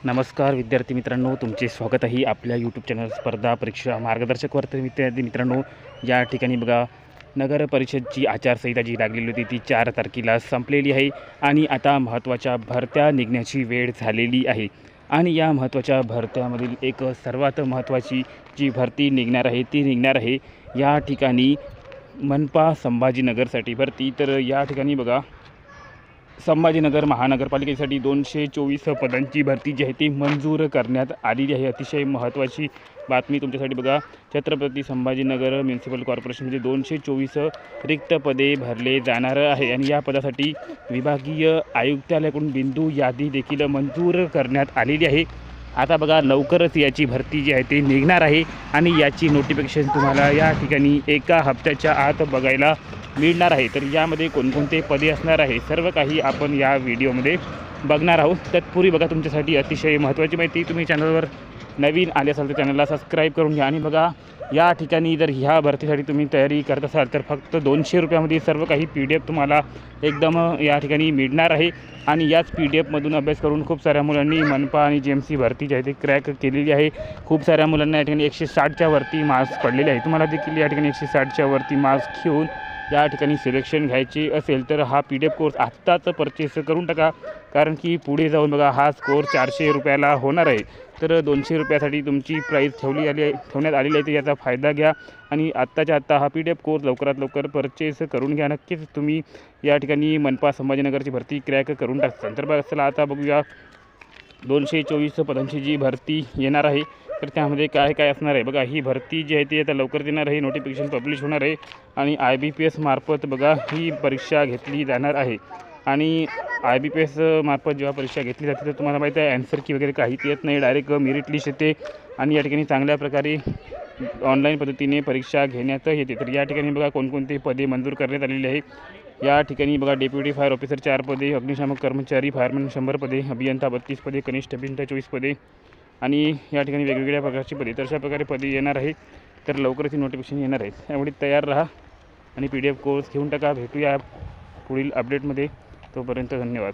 नमस्कार विद्यार्थी मित्रांनो, तुमचे स्वागत आहे आपल्या यूट्यूब चॅनल स्पर्धा परीक्षा मार्गदर्शकवर. तर विद्यार्थी मित्रांनो, या ठिकाणी बघा, नगर परिषदची आचारसंहिता जी लागलेली होती ती 4 तारखेला संपलेली आहे आणि आता महत्त्वाच्या भरत्या निघण्याची वेळ झालेली आहे. आणि या महत्त्वाच्या भरत्यामधील एक सर्वात महत्त्वाची जी भरती निघणार आहे ती निघणार आहे या ठिकाणी मनपा संभाजीनगरसाठी भरती. तर या ठिकाणी बघा, संभाजीनगर महानगरपालिकेसाठी 224 पदांची भरती जी आहे ती मंजूर करण्यात आलेली आहे. अतिशय महत्त्वाची बातमी तुमच्यासाठी बघा, छत्रपती संभाजीनगर म्युन्सिपल कॉर्पोरेशनमध्ये 224 रिक्त पदे भरले जाणार आहे आणि या पदासाठी विभागीय आयुक्तालयाकडून बिंदू यादी देखील मंजूर करण्यात आलेली आहे. आता बघा, लवकरच याची भरती जी आहे ती निघणार आहे आणि याची नोटिफिकेशन तुम्हाला या ठिकाणी एका हप्त्याच्या आत बघायला मिळणार आहे. तर यामध्ये कोणकोणते पदे असणार आहे सर्व काही आपण या व्हिडिओमध्ये बघणार आहोत. तत्पूर्वी बघा, तुमच्यासाठी अतिशय महत्त्वाची माहिती, तुम्ही चॅनलवर नवीन आले असाल तर चॅनलला सबस्क्राईब करून घ्या. आणि बघा, या ठिकाणी जर ह्या भरतीसाठी तुम्ही तयारी करत असाल तर फक्त 200 रुपयामध्ये सर्व काही PDF तुम्हाला एकदम या ठिकाणी मिळणार आहे. आणि याच PDF मधून अभ्यास करून खूप साऱ्या मुलांनी मनपा आणि GMC भरती जी आहे ती क्रॅक केलेली आहे. खूप साऱ्या मुलांना या ठिकाणी 160च्या वरती मार्क्स पडलेले आहे. तुम्हाला देखील या ठिकाणी 160च्या वरती मार्क्स घेऊन या ठिकाणी सिलेक्शन घ्यायची असेल तर हा PDF कोर्स आत्ताच परचेस करून टाका, कारण की पुढे जाऊन बघा हा स्कोर 400 रुपयाला होणार आहे. तर 200 रुपयासाठी तुमची प्राईस ठेवण्यात आलेली आहे. तर याचा फायदा घ्या आणि आत्ताच्या आत्ता हा PDF कोर्स लवकरात लवकर परचेस करून घ्या. नक्कीच तुम्ही या ठिकाणी मनपा संभाजीनगरची भरती क्रॅक करून टाकता. तर बघा, चला आता बघूया 224 पदांची जी भरती येणार आहे तर त्यामध्ये काय काय असणार आहे. बघा, ही भरती जी आहे ती आता लवकर येणार आहे, नोटिफिकेशन पब्लिश होणार आहे आणि IBPS मार्फत बघा ही परीक्षा घेतली जाणार आहे. आणि IBPS मार्फत जेव्हा परीक्षा घेतली जाते तर तुम्हाला माहिती आहे ॲन्सर की वगैरे काहीच येत नाही, डायरेक्ट मेरिट लिस्ट येते आणि या ठिकाणी चांगल्या प्रकारे ऑनलाईन पद्धतीने परीक्षा घेण्यात येते. तर या ठिकाणी बघा कोणकोणते पदे मंजूर करण्यात आलेली आहे. या ठिकाणी बघा, डेप्युटी फायर ऑफिसर 4 पदे, अग्निशामक कर्मचारी फायरमॅन 100 पदे, अभियंता 32 पदे, कनिष्ठ अभियंता 24 पदे आणि या ठिकाणी वेगवेगळ्या प्रकारची पदे. तर अशा प्रकारे पदे येणार आहे. तर लवकरच ही नोटिफिकेशन येणार आहे, त्यामुळे तयार राहा आणि PDF कोर्स घेऊन टाका. भेटूया पुढील अपडेटमध्ये. तोपर्यंत धन्यवाद.